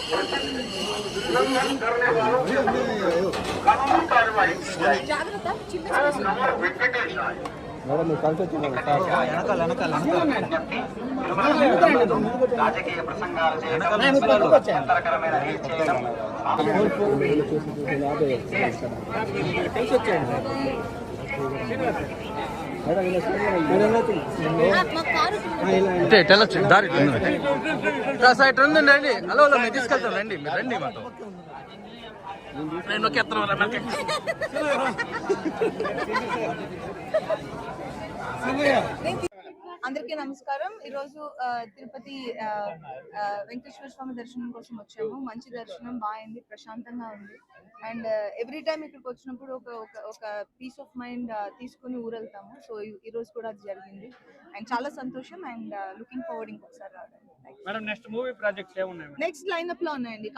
उल्लंघन करने वालों के कानूनी कार्रवाई की जाएगी। नंबर वेंकटेश राय రాజకీయ ప్రసంగాలు చేయడం అభ్యంతరకరమైన రీల్ చేయడం దారి సైట్ రండి. హలో మేము తీసుకెళ్తాం రండి, మీరు రండి మాతో. నేను అందరికీ నమస్కారం. ఈరోజు తిరుపతి వెంకటేశ్వర స్వామి దర్శనం కోసం వచ్చాము. మంచి దర్శనం బాగుంది, ప్రశాంతంగా ఉంది. అండ్ ఎవ్రీ టైం ఇక్కడికి వచ్చినప్పుడు ఒక పీస్ ఆఫ్ మైండ్ తీసుకుని ఊరెళ్తాము. సో ఈ రోజు కూడా అది జరిగింది అండ్ చాలా సంతోషం అండ్ లుకింగ్ ఫార్వర్డ్ ఇంకొకసారి రావడానికి. నెక్స్ట్ మూవీ ప్రాజెక్ట్స్ ఏమున్నాయి? నెక్స్ట్ లైనప్ లో ఉన్నాయండి.